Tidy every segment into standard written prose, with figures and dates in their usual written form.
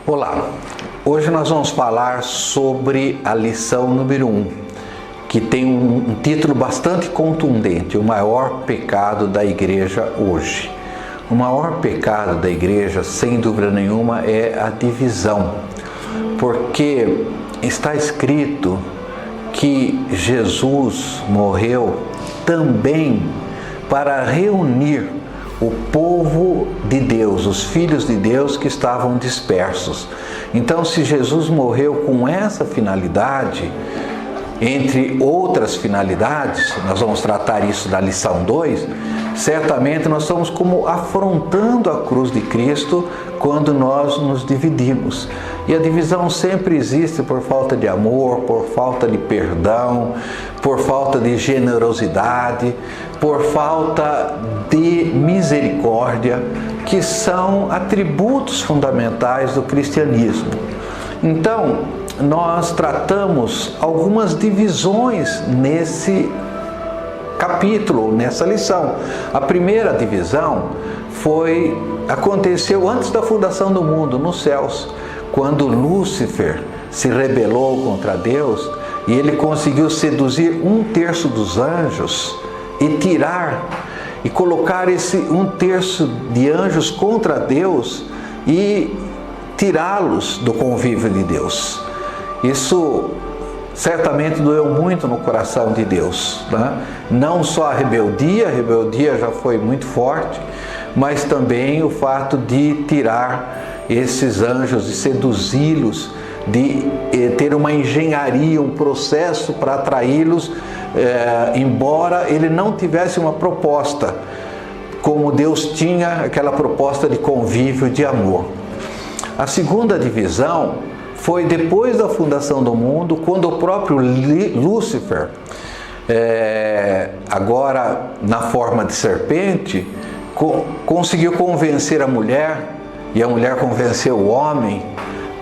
Olá, hoje nós vamos falar sobre a lição número 1, que tem um título bastante contundente: o maior pecado da igreja hoje. O maior pecado da igreja, sem dúvida nenhuma, é a divisão, porque está escrito que Jesus morreu também para reunir o povo de Deus, os filhos de Deus que estavam dispersos. Então, se Jesus morreu com essa finalidade, entre outras finalidades, nós vamos tratar isso na lição 2, certamente nós estamos como afrontando a cruz de Cristo quando nós nos dividimos. E a divisão sempre existe por falta de amor, por falta de perdão, por falta de generosidade, por falta de misericórdia, que são atributos fundamentais do cristianismo. Então, nós tratamos algumas divisões nesse capítulo, nessa lição. A primeira divisão aconteceu antes da fundação do mundo, nos céus, quando Lúcifer se rebelou contra Deus e ele conseguiu seduzir 1/3 dos anjos e colocar esse 1/3 de anjos contra Deus e tirá-los do convívio de Deus. Isso certamente doeu muito no coração de Deus, né? Não só a rebeldia já foi muito forte, mas também o fato de tirar esses anjos, de seduzi-los, de ter uma engenharia, um processo para atraí-los, embora ele não tivesse uma proposta, como Deus tinha aquela proposta de convívio, de amor. A segunda divisão foi depois da fundação do mundo, quando o próprio Lúcifer, agora na forma de serpente, conseguiu convencer a mulher, e a mulher convenceu o homem,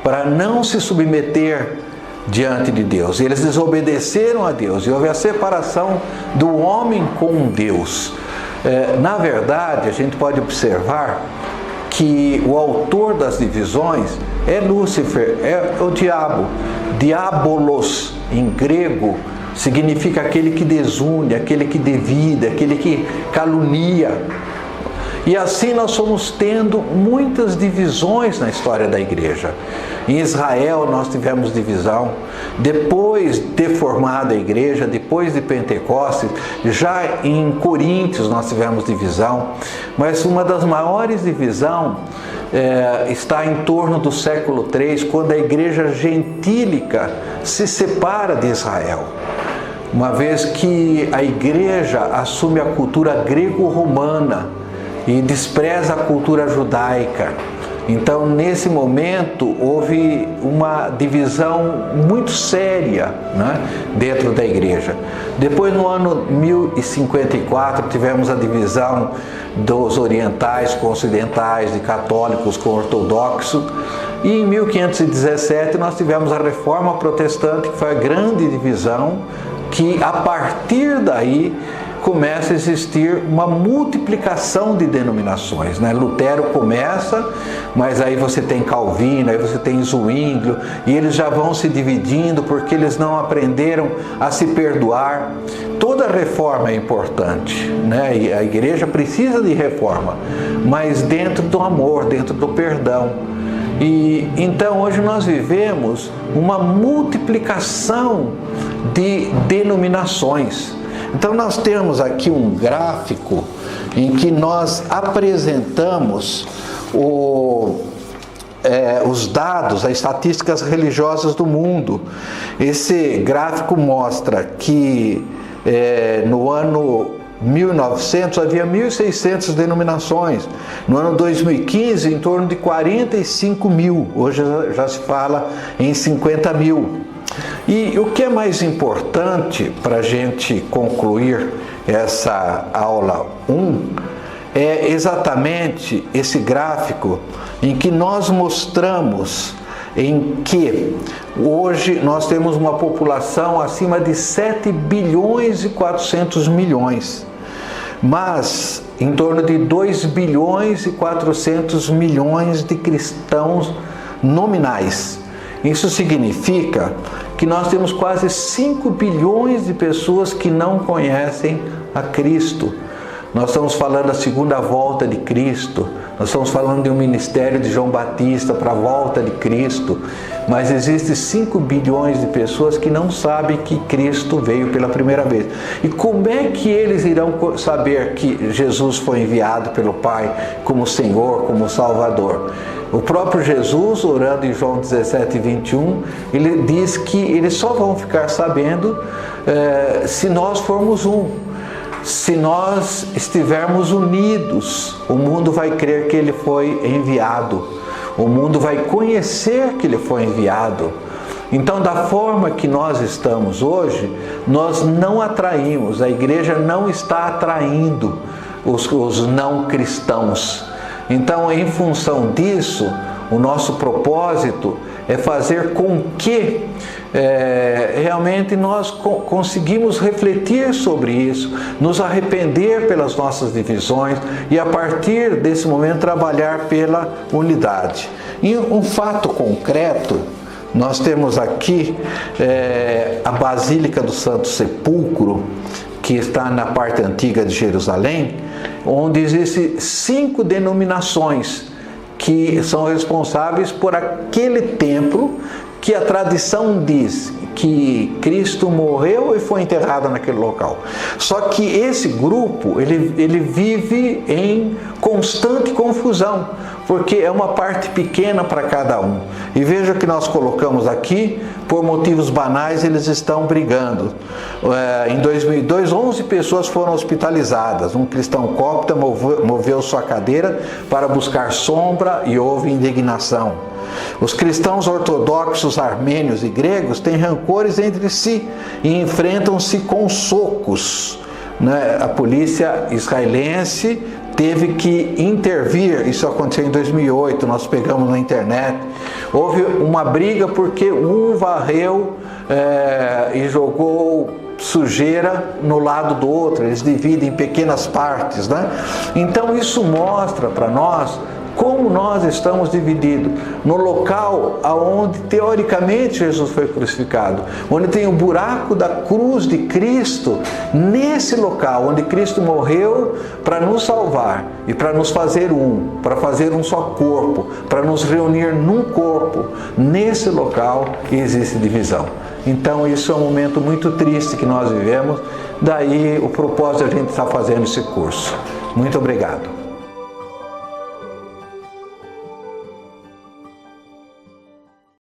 para não se submeter diante de Deus. Eles desobedeceram a Deus e houve a separação do homem com Deus. Na verdade, a gente pode observar que o autor das divisões é Lúcifer, é o diabo. Diabolos, em grego, significa aquele que desune, aquele que divide, aquele que calunia. E assim nós fomos tendo muitas divisões na história da igreja. Em Israel nós tivemos divisão, depois de formada a igreja, depois de Pentecostes, já em Coríntios nós tivemos divisão, mas uma das maiores divisões está em torno do século III, quando a igreja gentílica se separa de Israel. Uma vez que a igreja assume a cultura grego-romana e despreza a cultura judaica. Então, nesse momento, houve uma divisão muito séria, né, dentro da igreja. Depois, no ano 1054, tivemos a divisão dos orientais com ocidentais, de católicos com ortodoxos. E em 1517, nós tivemos a Reforma Protestante, que foi a grande divisão, que a partir daí começa a existir uma multiplicação de denominações, né? Lutero começa, mas aí você tem Calvino, aí você tem Zwinglio, e eles já vão se dividindo porque eles não aprenderam a se perdoar. Toda reforma é importante, né? E a igreja precisa de reforma, mas dentro do amor, dentro do perdão. E então hoje nós vivemos uma multiplicação de denominações. Então nós temos aqui um gráfico em que nós apresentamos os dados, as estatísticas religiosas do mundo. Esse gráfico mostra que no ano 1900 havia 1.600 denominações. No ano 2015, em torno de 45 mil. Hoje já se fala em 50 mil. E o que é mais importante para a gente concluir essa aula 1 é exatamente esse gráfico em que nós mostramos em que hoje nós temos uma população acima de 7 bilhões e 400 milhões, mas em torno de 2 bilhões e 400 milhões de cristãos nominais. Isso significa que nós temos quase 5 bilhões de pessoas que não conhecem a Cristo. Nós estamos falando da segunda volta de Cristo, nós estamos falando de um ministério de João Batista para a volta de Cristo, mas existem 5 bilhões de pessoas que não sabem que Cristo veio pela primeira vez. E como é que eles irão saber que Jesus foi enviado pelo Pai como Senhor, como Salvador? O próprio Jesus, orando em João 17, 21, ele diz que eles só vão ficar sabendo se nós formos um. Se nós estivermos unidos, o mundo vai crer que ele foi enviado. O mundo vai conhecer que ele foi enviado. Então, da forma que nós estamos hoje, nós não atraímos, a igreja não está atraindo os não cristãos. Então, em função disso, o nosso propósito é fazer com que realmente nós conseguimos refletir sobre isso, nos arrepender pelas nossas divisões e a partir desse momento trabalhar pela unidade. E um fato concreto, nós temos aqui a Basílica do Santo Sepulcro, que está na parte antiga de Jerusalém, onde existem 5 denominações que são responsáveis por aquele templo que a tradição diz que Cristo morreu e foi enterrado naquele local. Só que esse grupo, ele vive em constante confusão, porque é uma parte pequena para cada um. E veja que nós colocamos aqui, por motivos banais, eles estão brigando. Em 2002, 11 pessoas foram hospitalizadas. Um cristão cópita moveu sua cadeira para buscar sombra e houve indignação. Os cristãos ortodoxos, armênios e gregos têm rancores entre si e enfrentam-se com socos. A polícia israelense teve que intervir, isso aconteceu em 2008, nós pegamos na internet. Houve uma briga porque um varreu e jogou sujeira no lado do outro, eles dividem em pequenas partes, Então isso mostra para nós como nós estamos divididos no local onde teoricamente Jesus foi crucificado, onde tem o buraco da cruz de Cristo, nesse local onde Cristo morreu para nos salvar e para nos fazer para fazer um só corpo, para nos reunir num corpo, nesse local existe divisão. Então isso é um momento muito triste que nós vivemos, daí o propósito de a gente estar fazendo esse curso. Muito obrigado.